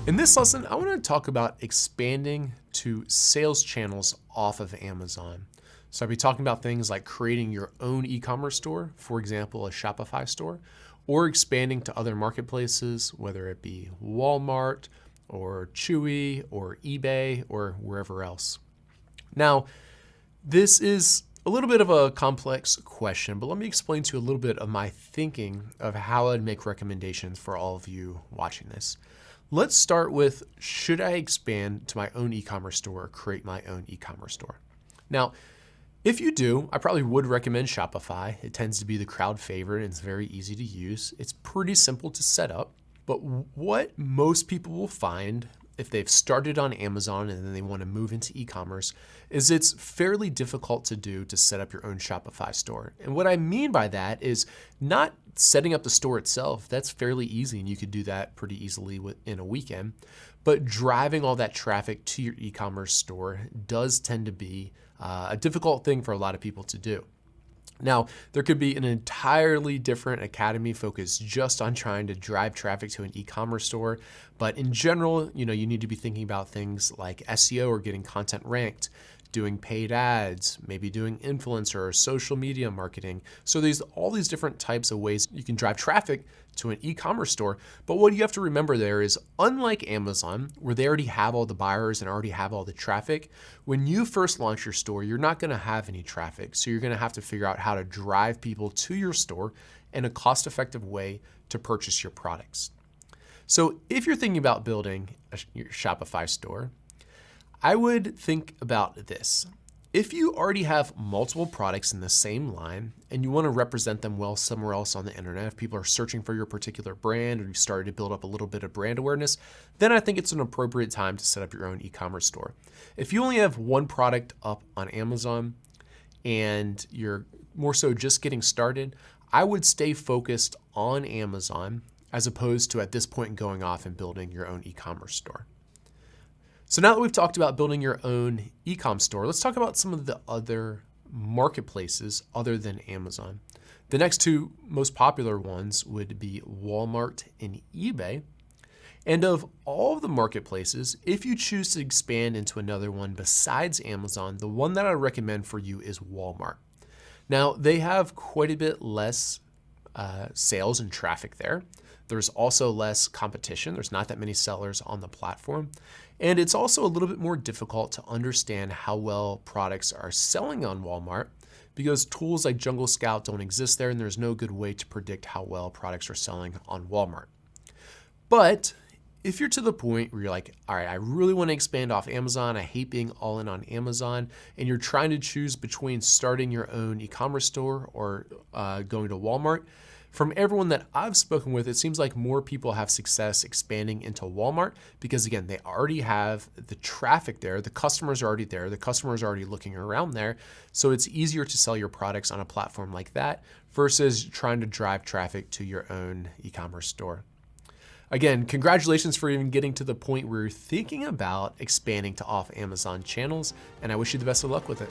In this lesson, I want to talk about expanding to sales channels off of Amazon. So I'll be talking about things like creating your own e-commerce store, for example, a Shopify store, or expanding to other marketplaces, whether it be Walmart or Chewy or eBay or wherever else. Now, this is a little bit of a complex question, but let me explain to you a little bit of my thinking of how I'd make recommendations for all of you watching this. Let's start with, should I expand to my own e-commerce store or create my own e-commerce store? Now, if you do, I probably would recommend Shopify. It tends to be the crowd favorite and it's very easy to use. It's pretty simple to set up, but what most people will find if they've started on Amazon and then they want to move into e-commerce is it's fairly difficult to do to set up your own Shopify store. And what I mean by that is not setting up the store itself. That's fairly easy and you could do that pretty easily in a weekend. But driving all that traffic to your e-commerce store does tend to be a difficult thing for a lot of people to do. Now, there could be an entirely different academy focused just on trying to drive traffic to an e-commerce store. But in general, you need to be thinking about things like SEO or getting content ranked, doing paid ads, maybe doing influencer or social media marketing. So there's all these different types of ways you can drive traffic to an e-commerce store. But what you have to remember there is, unlike Amazon, where they already have all the buyers and already have all the traffic, when you first launch your store, you're not gonna have any traffic. So you're gonna have to figure out how to drive people to your store in a cost-effective way to purchase your products. So if you're thinking about building your Shopify store, I would think about this. If you already have multiple products in the same line and you want to represent them well somewhere else on the internet, if people are searching for your particular brand or you started to build up a little bit of brand awareness, then I think it's an appropriate time to set up your own e-commerce store. If you only have one product up on Amazon and you're more so just getting started, I would stay focused on Amazon as opposed to at this point going off and building your own e-commerce store. So now that we've talked about building your own e-com store, let's talk about some of the other marketplaces other than Amazon. The next two most popular ones would be Walmart and eBay. And of all of the marketplaces, if you choose to expand into another one besides Amazon, the one that I recommend for you is Walmart. Now, they have quite a bit less sales and traffic there. There's also less competition. There's not that many sellers on the platform. And it's also a little bit more difficult to understand how well products are selling on Walmart because tools like Jungle Scout don't exist there and there's no good way to predict how well products are selling on Walmart. But if you're to the point where you're like, all right, I really want to expand off Amazon, I hate being all in on Amazon, and you're trying to choose between starting your own e-commerce store or going to Walmart, from everyone that I've spoken with, it seems like more people have success expanding into Walmart because, again, they already have the traffic there. The customers are already there. The customers are already looking around there. So it's easier to sell your products on a platform like that versus trying to drive traffic to your own e-commerce store. Again, congratulations for even getting to the point where you're thinking about expanding to off Amazon channels, and I wish you the best of luck with it.